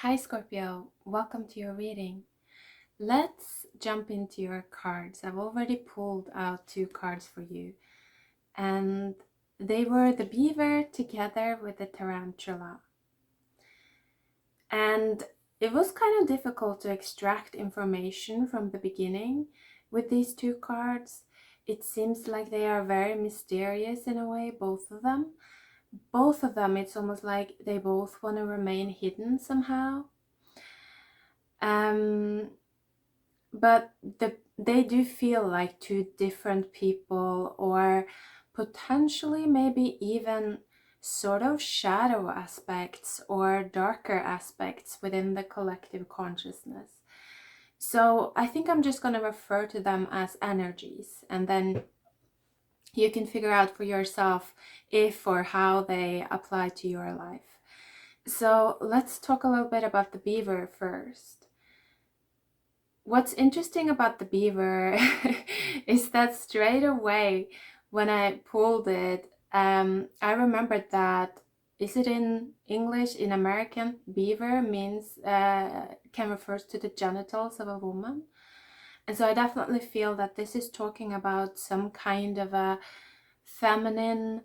Hi Scorpio, welcome to your reading. Let's jump into your cards. I've already pulled out two cards for you, and they were the beaver together with the tarantula. And it was kind of difficult to extract information from the beginning with these two cards. It seems like they are very mysterious in a way, both of them. Both of them, it's almost like they both want to remain hidden somehow. But they do feel like two different people, or potentially maybe even sort of shadow aspects or darker aspects within the collective consciousness. So I think I'm just going to refer to them as energies, and then you can figure out for yourself if or how they apply to your life. So let's talk a little bit about the beaver first. What's interesting about the beaver is that straight away when I pulled it, I remembered that, is it in English, in American, beaver means, can refer to the genitals of a woman. And so I definitely feel that this is talking about some kind of a feminine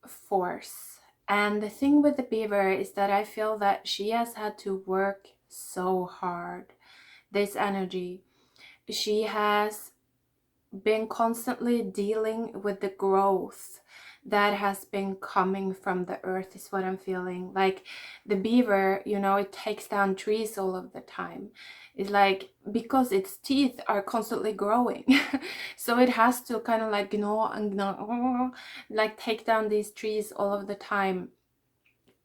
force. And the thing with the beaver is that I feel that she has had to work so hard. This energy, she has been constantly dealing with the growth that has been coming from the earth, is what I'm feeling. Like the beaver, you know, it takes down trees all of the time. It's like, because its teeth are constantly growing, so it has to kind of like gnaw and gnaw, like take down these trees all of the time.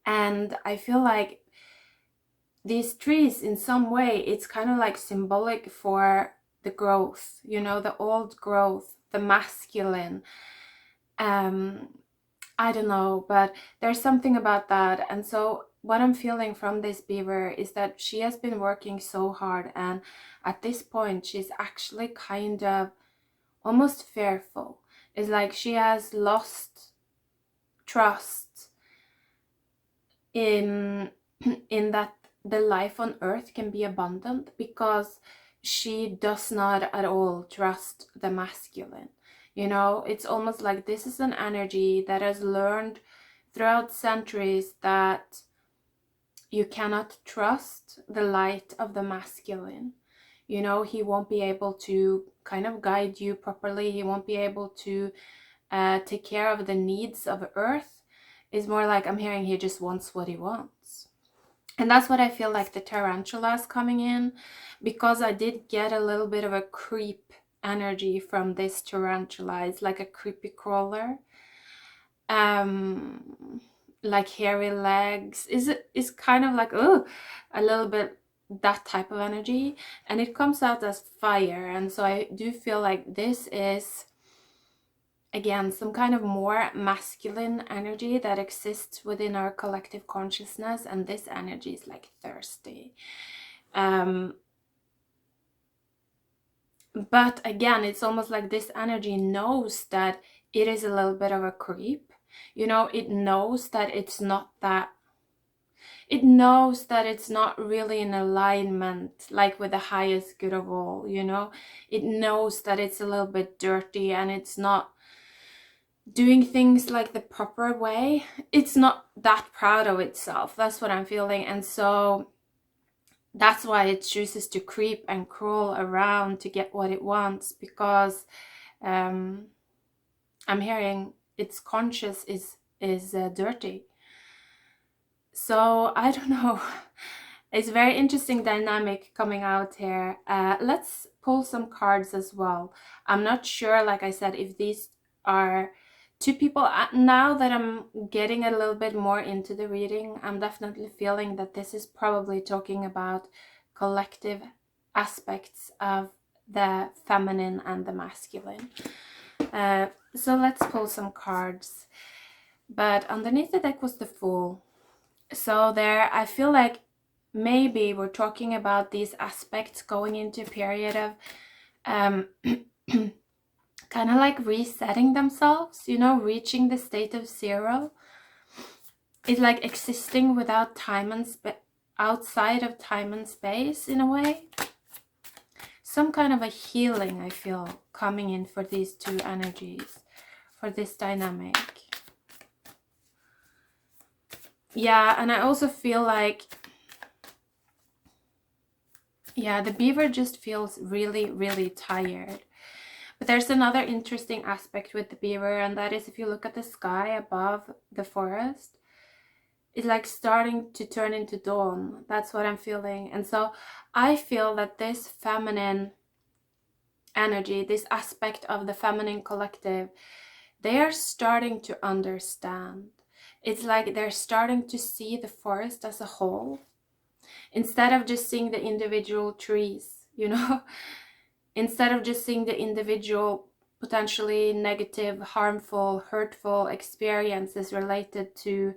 And I feel like these trees, in some way, it's kind of like symbolic for the growth, you know, the old growth, the masculine. I don't know, but there's something about that. And so what I'm feeling from this beaver is that she has been working so hard, and at this point she's actually kind of almost fearful. It's like she has lost trust in that the life on earth can be abundant, because she does not at all trust the masculine. You know, it's almost like this is an energy that has learned throughout centuries that you cannot trust the light of the masculine. You know, he won't be able to kind of guide you properly. He won't be able to take care of the needs of earth. It's more like, I'm hearing, he just wants what he wants. And that's what I feel like the tarantula is coming in, because I did get a little bit of a creep energy from this tarantula. It's like a creepy crawler, like hairy legs. Is kind of like, oh, a little bit that type of energy, and it comes out as fire. And so I do feel like this is, again, some kind of more masculine energy that exists within our collective consciousness, and this energy is like thirsty. But again, it's almost like this energy knows that it is a little bit of a creep. You know, it knows that it's not that, it knows that it's not really in alignment, like with the highest good of all, you know. It knows that it's a little bit dirty, and it's not doing things like the proper way. It's not that proud of itself. That's what I'm feeling. And so that's why it chooses to creep and crawl around to get what it wants, because I'm hearing its conscious is dirty. So I don't know. It's very interesting dynamic coming out here. Let's pull some cards as well. I'm not sure, like I said, if these are two people. Now that I'm getting a little bit more into the reading, I'm definitely feeling that this is probably talking about collective aspects of the feminine and the masculine. So let's pull some cards. But underneath the deck was the Fool. So there, I feel like maybe we're talking about these aspects going into a period of kind of like resetting themselves, you know, reaching the state of zero. It's like existing without time and outside of time and space in a way. Some kind of a healing I feel coming in for these two energies, for this dynamic. Yeah, and I also feel like, yeah, the beaver just feels really, really tired. But there's another interesting aspect with the beaver, and that is if you look at the sky above the forest, it's like starting to turn into dawn. That's what I'm feeling. And so I feel that this feminine energy, this aspect of the feminine collective, they are starting to understand. It's like they're starting to see the forest as a whole, instead of just seeing the individual trees, you know, instead of just seeing the individual potentially negative, harmful, hurtful experiences related to,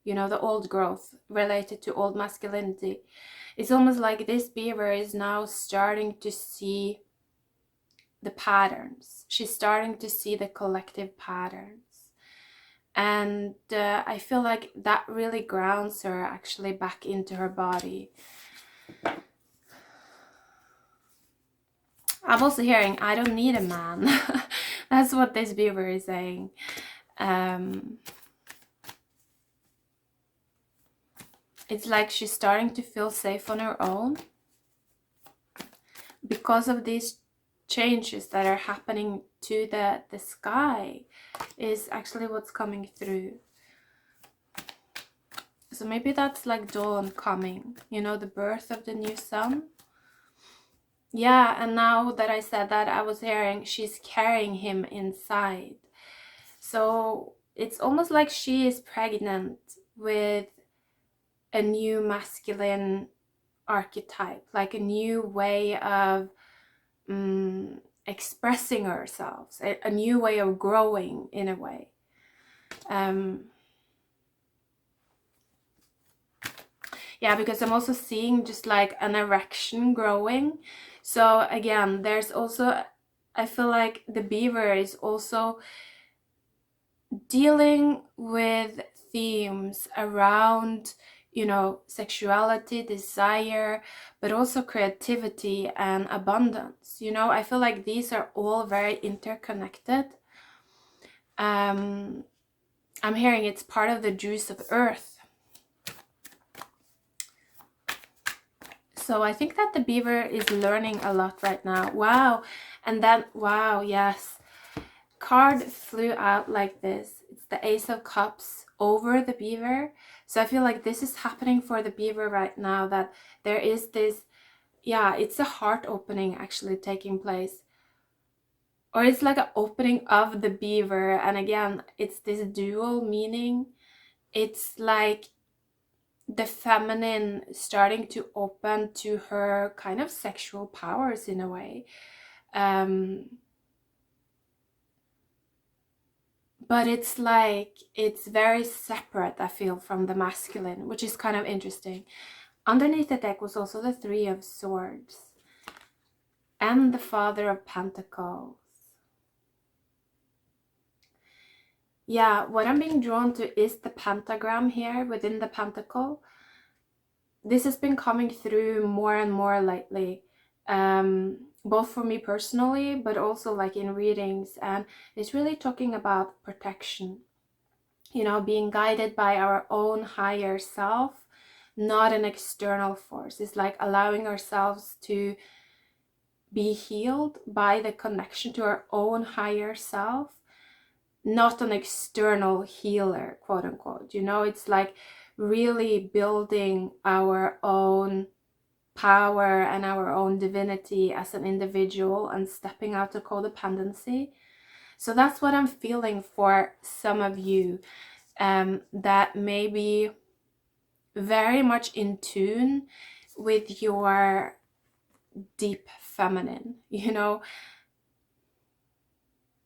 you know, the old growth, related to old masculinity. It's almost like this beaver is now starting to see the patterns. She's starting to see the collective patterns. And I feel like that really grounds her actually back into her body. I'm also hearing, I don't need a man. That's what this beaver is saying. It's like she's starting to feel safe on her own because of these changes that are happening to the sky, is actually what's coming through. So maybe that's like dawn coming, you know, the birth of the new sun. Yeah, and now that I said that, I was hearing she's carrying him inside. So it's almost like she is pregnant with a new masculine archetype, like a new way of expressing ourselves, a new way of growing in a way. Yeah, because I'm also seeing just like an erection growing. So again, there's also, I feel like the beaver is also dealing with themes around, you know, sexuality, desire, but also creativity and abundance. You know, I feel like these are all very interconnected. I'm hearing it's part of the juice of earth. So I think that the beaver is learning a lot right now. Wow. And then, wow, yes. Card flew out like this. It's the Ace of Cups over the beaver. So I feel like this is happening for the beaver right now, that there is this, yeah, it's a heart opening actually taking place. Or it's like an opening of the beaver. And again, it's this dual meaning. It's like the feminine starting to open to her kind of sexual powers in a way. But it's like, it's very separate, I feel, from the masculine, which is kind of interesting. Underneath the deck was also the Three of Swords and the Father of Pentacles. Yeah, what I'm being drawn to is the pentagram here within the pentacle. This has been coming through more and more lately, both for me personally, but also like in readings. And it's really talking about protection, you know, being guided by our own higher self, not an external force. It's like allowing ourselves to be healed by the connection to our own higher self, not an external healer, quote unquote. You know, it's like really building our own power and our own divinity as an individual and stepping out of codependency. So that's what I'm feeling for some of you, that may be very much in tune with your deep feminine, you know,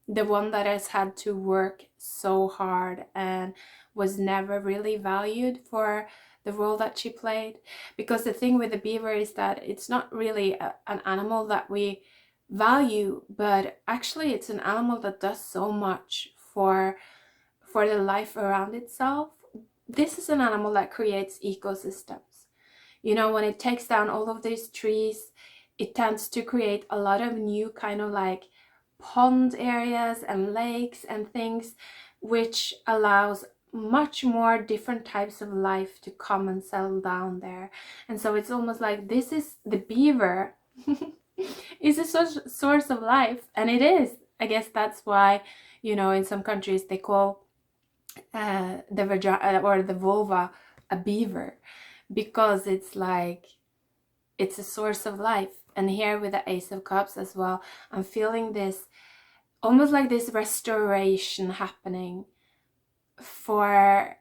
the one that has had to work so hard and was never really valued for the role that she played. Because the thing with the beaver is that it's not really an animal that we value, but actually it's an animal that does so much for the life around itself. This is an animal that creates ecosystems. You know, when it takes down all of these trees, it tends to create a lot of new kind of like pond areas and lakes and things, which allows much more different types of life to come and settle down there. And so it's almost like this is the beaver is a source of life, and it is. I guess that's why, you know, in some countries they call the vagina or the vulva a beaver, because it's like it's a source of life. And here with the Ace of Cups as well, I'm feeling this almost like this restoration happening for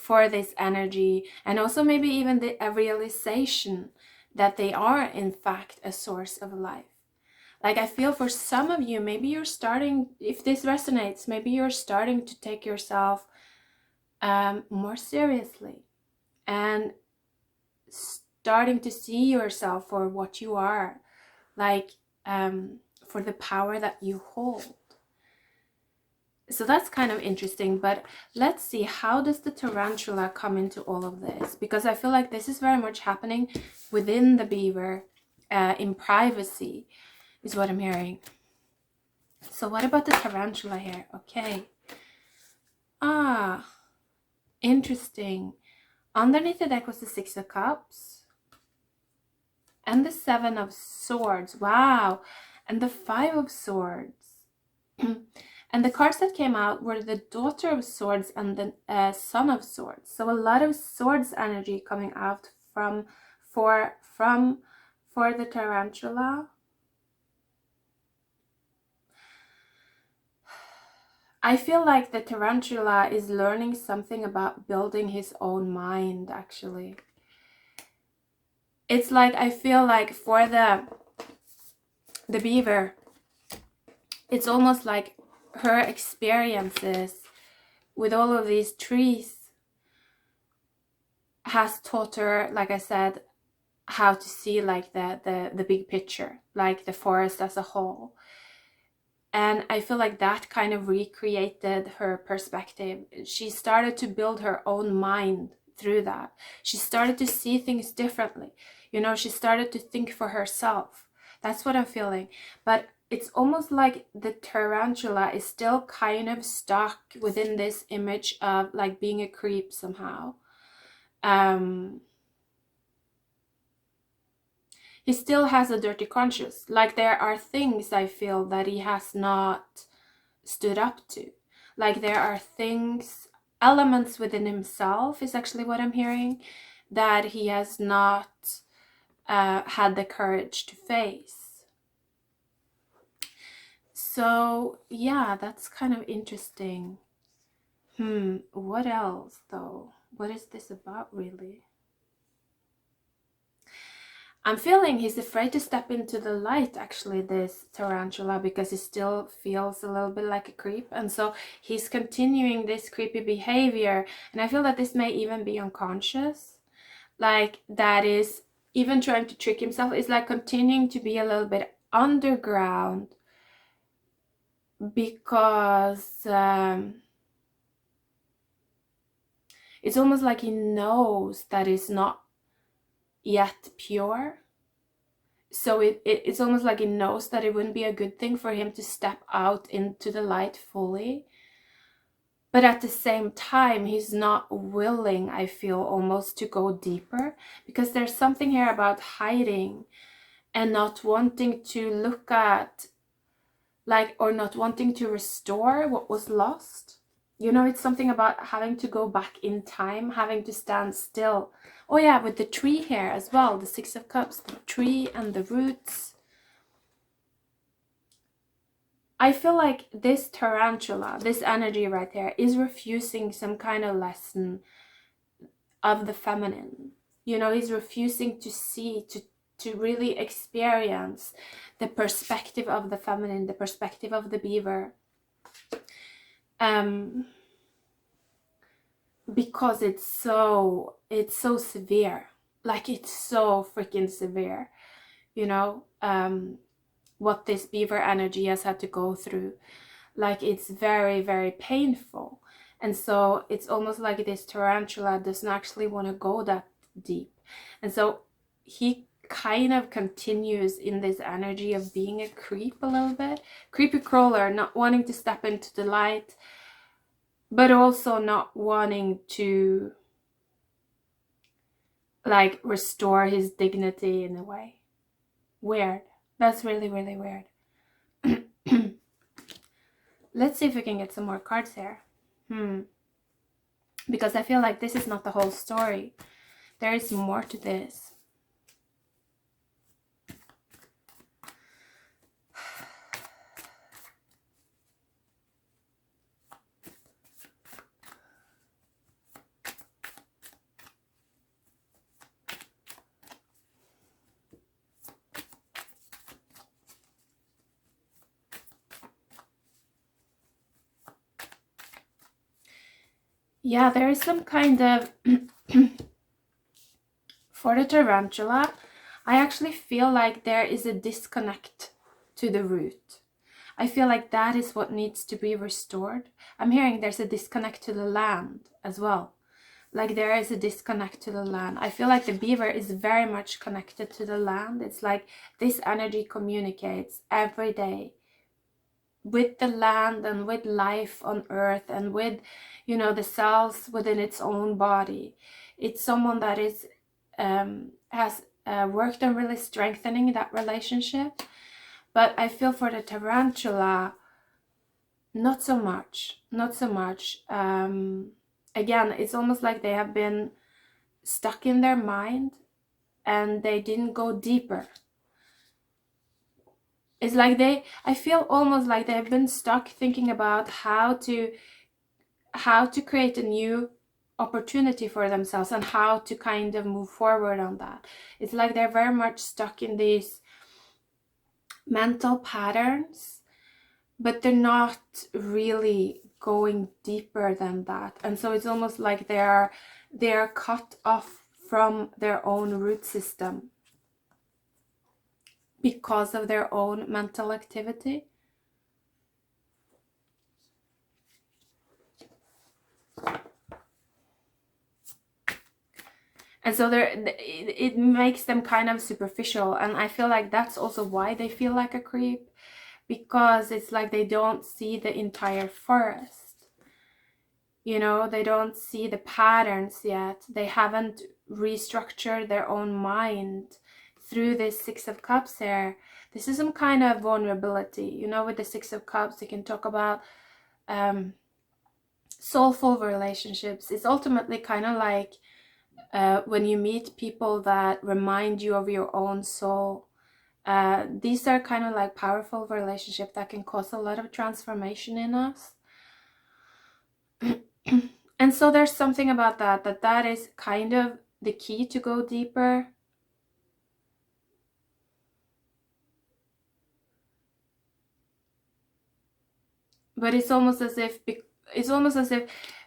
this energy, and also maybe even a realization that they are in fact a source of life. Like I feel for some of you, maybe you're starting, if this resonates, maybe you're starting to take yourself more seriously and starting to see yourself for what you are, like for the power that you hold. So that's kind of interesting. But let's see, how does the tarantula come into all of this? Because I feel like this is very much happening within the beaver, in privacy is what I'm hearing. So what about the tarantula here? Okay. Interesting. Underneath the deck was the Six of Cups and the Seven of Swords. Wow. And the Five of Swords. And the cards that came out were the Daughter of Swords and the Son of Swords. So a lot of swords energy coming out for the tarantula. I feel like the tarantula is learning something about building his own mind, actually. It's like, I feel like for the beaver, it's almost like her experiences with all of these trees has taught her, like I said, how to see like the big picture, like the forest as a whole. And I feel like that kind of recreated her perspective. She started to build her own mind through that. She started to see things differently. You know, she started to think for herself. That's what I'm feeling. But it's almost like the tarantula is still kind of stuck within this image of like being a creep somehow. He still has a dirty conscience. Like there are things I feel that he has not stood up to. Like there are things, elements within himself is actually what I'm hearing, that he has not had the courage to face. So yeah, that's kind of interesting. What else though? What is this about really? I'm feeling he's afraid to step into the light, actually, this tarantula, because he still feels a little bit like a creep. And so he's continuing this creepy behavior. And I feel that this may even be unconscious. Like that is even trying to trick himself. It's like continuing to be a little bit underground, because it's almost like he knows that it's not yet pure. So it's almost like he knows that it wouldn't be a good thing for him to step out into the light fully. But at the same time, he's not willing, I feel, almost to go deeper, because there's something here about hiding and not wanting to look at, like, or not wanting to restore what was lost. You know, it's something about having to go back in time, having to stand still. Oh yeah, with the tree here as well, the Six of Cups, the tree and the roots. I feel like this tarantula, this energy right there, is refusing some kind of lesson of the feminine. You know, he's refusing to see, to really experience the perspective of the feminine, the perspective of the beaver. Because it's so severe. Like it's so freaking severe, you know, what this beaver energy has had to go through. Like it's very, very painful. And so it's almost like this tarantula doesn't actually want to go that deep. And so he kind of continues in this energy of being a creep a little bit. Creepy crawler, not wanting to step into the light, but also not wanting to like restore his dignity in a way. Weird. That's really, really weird. Let's see if we can get some more cards here. Because I feel like this is not the whole story. There is more to this. Yeah, there is some kind of for the tarantula, I actually feel like there is a disconnect to the root. I feel like that is what needs to be restored. I'm hearing there's a disconnect to the land as well. Like there is a disconnect to the land. I feel like the beaver is very much connected to the land. It's like this energy communicates every day with the land and with life on earth and with, you know, the cells within its own body. It's someone that is has worked on really strengthening that relationship. But I feel for the tarantula, not so much. Again, it's almost like they have been stuck in their mind and they didn't go deeper. It's like I feel almost like they've been stuck thinking about how to create a new opportunity for themselves and how to kind of move forward on that. It's like they're very much stuck in these mental patterns, but they're not really going deeper than that. And so it's almost like they are cut off from their own root system because of their own mental activity. And so it makes them kind of superficial. And I feel like that's also why they feel like a creep, because it's like they don't see the entire forest. You know, they don't see the patterns yet. They haven't restructured their own mind through this Six of Cups here. This is some kind of vulnerability. You know, with the Six of Cups, you can talk about soulful relationships. It's ultimately kind of like when you meet people that remind you of your own soul. These are kind of like powerful relationships that can cause a lot of transformation in us. And so there's something about that is kind of the key to go deeper. But it's almost as if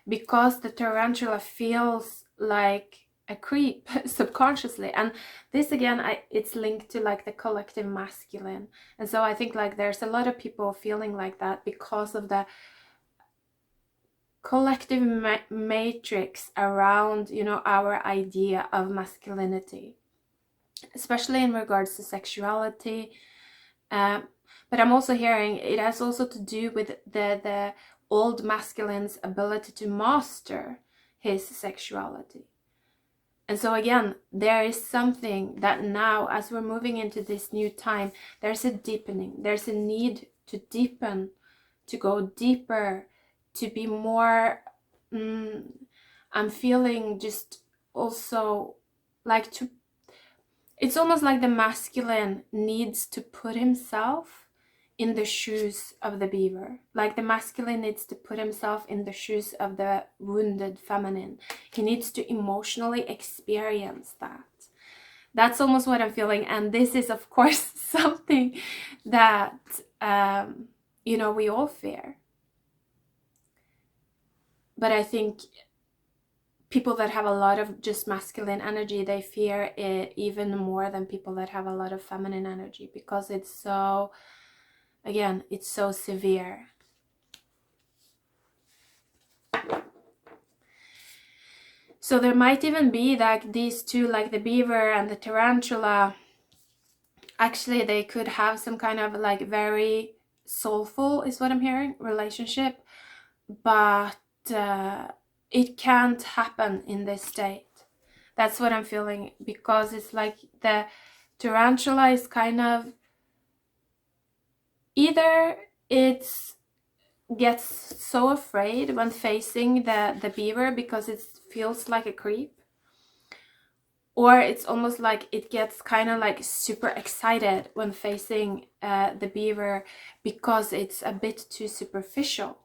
because the tarantula feels like a creep subconsciously, and this again, it's linked to like the collective masculine. And so I think like there's a lot of people feeling like that because of the collective matrix around, you know, our idea of masculinity, especially in regards to sexuality. But I'm also hearing it has also to do with the old masculine's ability to master his sexuality. And so again, there is something that now, as we're moving into this new time, there's a deepening. There's a need to deepen, to go deeper, to be more, I'm feeling just also like to, it's almost like the masculine needs to put himself in the shoes of the beaver. Like the masculine needs to put himself in the shoes of the wounded feminine. He needs to emotionally experience that. That's almost what I'm feeling. And this is, of course, something that, you know, we all fear. But I think people that have a lot of just masculine energy, they fear it even more than people that have a lot of feminine energy, because it's so, again, it's so severe. So there might even be like these two, like the beaver and the tarantula, actually they could have some kind of like very soulful, is what I'm hearing, relationship, but it can't happen in this state. That's what I'm feeling, because it's like the tarantula is kind of, either it's gets so afraid when facing the beaver because it feels like a creep, or it's almost like it gets kind of like super excited when facing the beaver because it's a bit too superficial.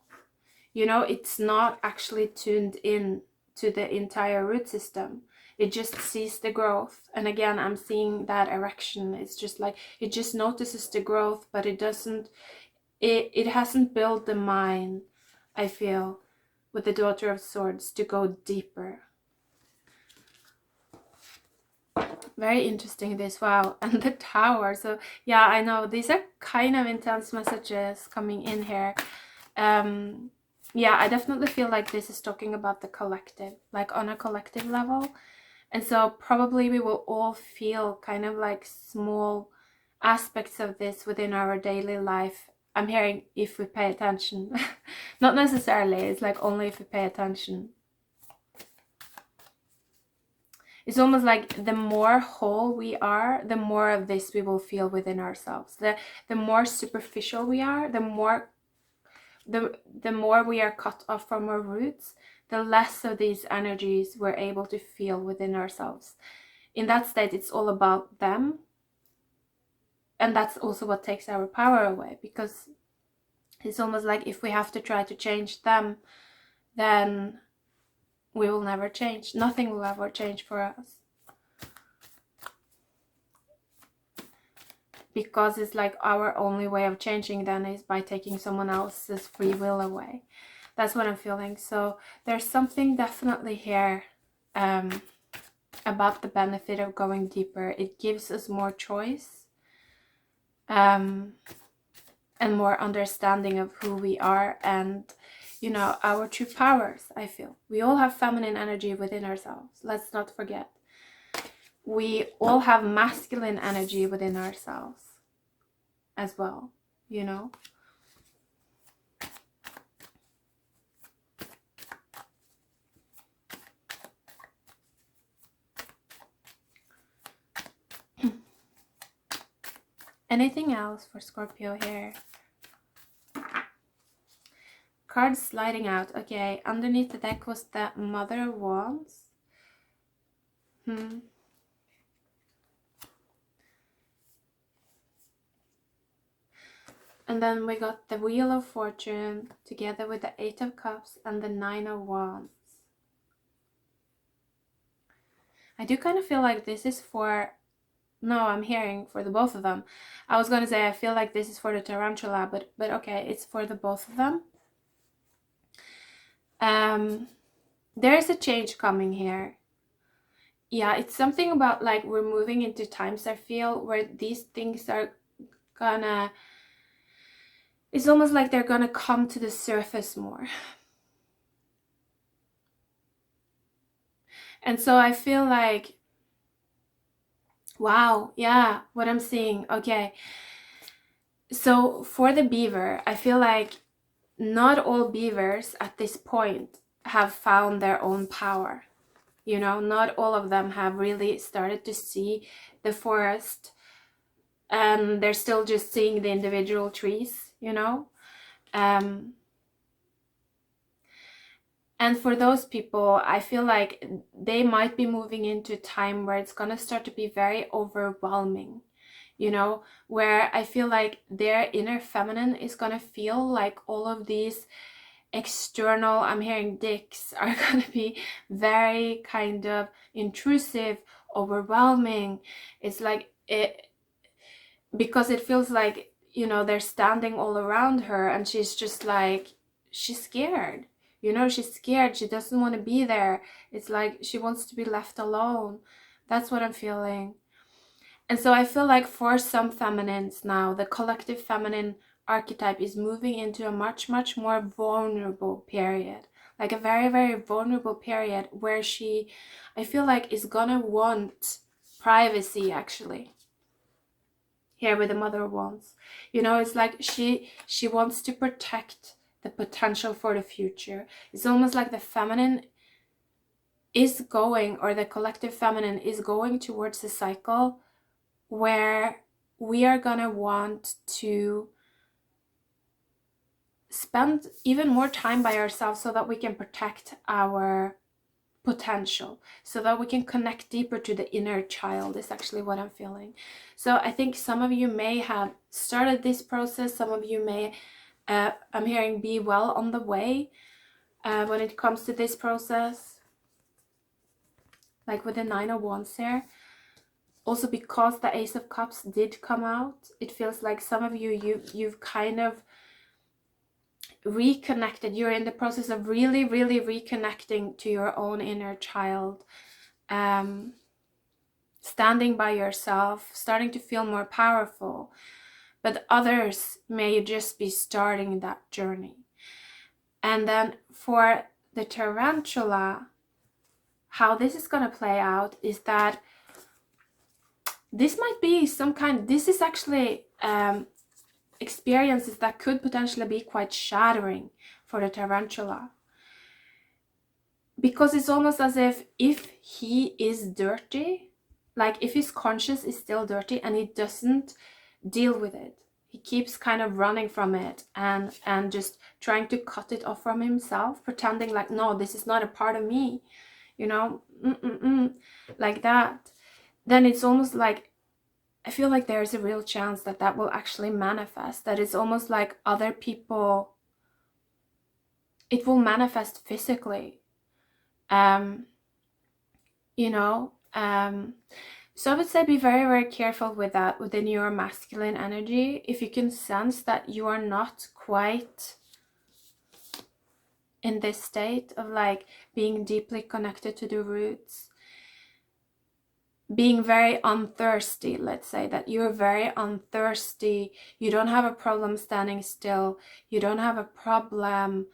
You know, it's not actually tuned in to the entire root system. It just sees the growth. And again, I'm seeing that erection. It's just like, it just notices the growth, but it doesn't, it hasn't built the mind, I feel, with the Daughter of Swords to go deeper. Very interesting this, wow. And the Tower. So yeah, I know these are kind of intense messages coming in here. Yeah, I definitely feel like this is talking about the collective, like on a collective level. And so probably we will all feel kind of like small aspects of this within our daily life. I'm hearing if we pay attention. Not necessarily, it's like only if we pay attention. It's almost like the more whole we are, the more of this we will feel within ourselves. The more superficial we are, the more we are cut off from our roots, the less of these energies we're able to feel within ourselves. In that state, it's all about them. And that's also what takes our power away, because it's almost like if we have to try to change them, then we will never change. Nothing will ever change for us. Because it's like our only way of changing then is by taking someone else's free will away. That's what I'm feeling. So there's something definitely here about the benefit of going deeper. It gives us more choice and more understanding of who we are and, you know, our true powers. I feel we all have feminine energy within ourselves. Let's not forget. We all have masculine energy within ourselves as well, you know. Anything else for Scorpio here? Cards sliding out. Okay, underneath the deck was the Mother of Wands. And then we got the Wheel of Fortune together with the Eight of Cups and the Nine of Wands. I do kind of feel like this is for... No, I'm hearing for the both of them. I was going to say I feel like this is for the tarantula, but okay, it's for the both of them. There's a change coming here. Yeah, it's something about like we're moving into times, I feel, where these things are gonna... It's almost like they're gonna come to the surface more. And so I feel like, wow, yeah, what I'm seeing, okay. So for the beaver, I feel like not all beavers at this point have found their own power. You know, not all of them have really started to see the forest, and they're still just seeing the individual trees, you know. And for those people, I feel like they might be moving into a time where it's gonna start to be very overwhelming, you know, where I feel like their inner feminine is gonna feel like all of these external, I'm hearing dicks, are gonna be very kind of intrusive, overwhelming. It's like it, because it feels like, you know, they're standing all around her and she's just like, she's scared. You know, she's scared. She doesn't want to be there. It's like she wants to be left alone. That's what I'm feeling. And so I feel like for some feminines now, the collective feminine archetype is moving into a much, much more vulnerable period. like a very, very vulnerable period where she, I feel like, is gonna want privacy, actually, here with the Mother of Wands. You know, it's like she wants to protect the potential for the future. It's almost like the feminine is going, or the collective feminine is going towards a cycle where we are gonna want to spend even more time by ourselves so that we can protect our potential, so that we can connect deeper to the inner child, is actually what I'm feeling. So I think some of you may have started this process, some of you may, I'm hearing, be well on the way when it comes to this process, like with the Nine of Wands here. Also, because the Ace of Cups did come out, it feels like some of you've kind of reconnected. You're in the process of really, really reconnecting to your own inner child, standing by yourself, starting to feel more powerful. But others may just be starting that journey. And then for the tarantula, how this is going to play out is that this might be some kind, this is actually experiences that could potentially be quite shattering for the tarantula, because it's almost as if he is dirty, like if his conscience is still dirty and he doesn't deal with it, he keeps kind of running from it and just trying to cut it off from himself, pretending like, no, this is not a part of me, you know, like that, then it's almost like, I feel like there's a real chance that that will actually manifest, that it's almost like other people, it will manifest physically, you know. So I would say be very, very careful with that within your masculine energy. If you can sense that you are not quite in this state of like being deeply connected to the roots, being very unthirsty, let's say that you're very unthirsty, you don't have a problem standing still, you don't have a problem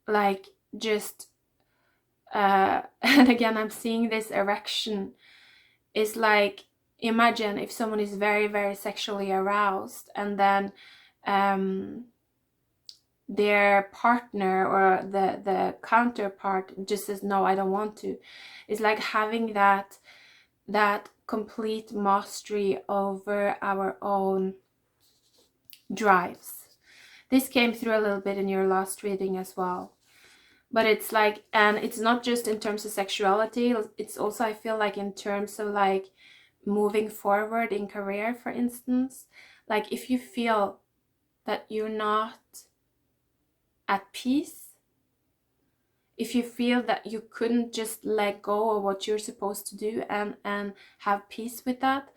like just and again, I'm seeing this erection is like, imagine if someone is very, very sexually aroused and then their partner or the counterpart just says, no, I don't want to. It's like having that complete mastery over our own drives. This came through a little bit in your last reading as well. But it's like, and it's not just in terms of sexuality, it's also, I feel like, in terms of like moving forward in career, for instance. Like if you feel that you're not at peace, if you feel that you couldn't just let go of what you're supposed to do and have peace with that,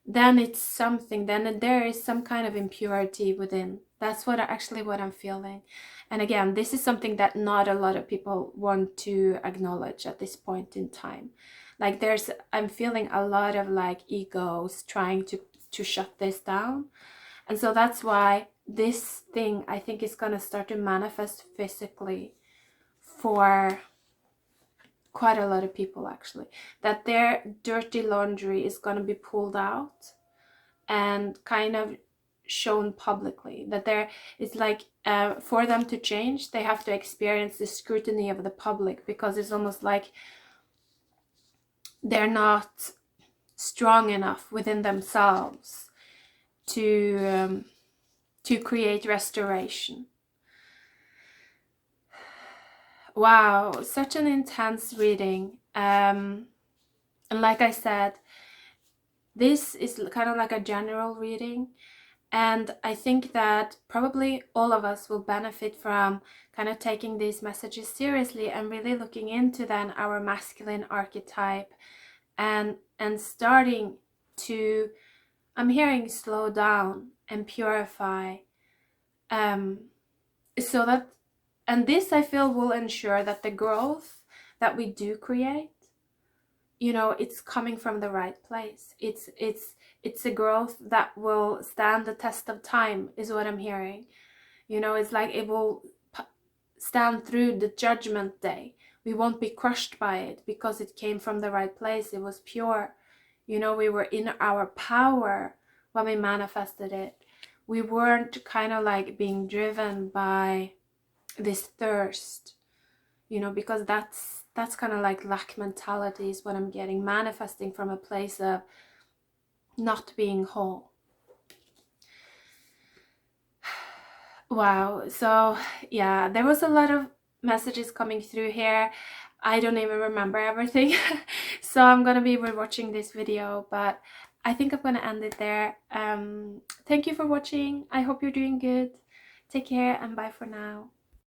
then it's something, then there is some kind of impurity within. That's what I'm feeling. And again, this is something that not a lot of people want to acknowledge at this point in time. Like I'm feeling a lot of like egos trying to shut this down. And so that's why this thing, I think, is going to start to manifest physically for quite a lot of people, actually, that their dirty laundry is going to be pulled out and kind of shown publicly, that there is like for them to change, they have to experience the scrutiny of the public, because it's almost like they're not strong enough within themselves to create restoration. Wow, such an intense reading. And like I said, this is kind of like a general reading, and I think that probably all of us will benefit from kind of taking these messages seriously and really looking into then our masculine archetype and starting to, I'm hearing, slow down and purify, so that, and this I feel will ensure that the growth that we do create, you know, it's coming from the right place. It's a growth that will stand the test of time, is what I'm hearing. You know, it's like it will stand through the judgment day. We won't be crushed by it because it came from the right place. It was pure. You know, we were in our power when we manifested it. We weren't kind of like being driven by this thirst, you know, because that's kind of like lack mentality is what I'm getting, manifesting from a place of not being whole. Wow. So yeah, there was a lot of messages coming through here. I don't even remember everything. So I'm gonna be rewatching this video, but I think I'm gonna end it there. Thank you for watching. I hope you're doing good. Take care and bye for now.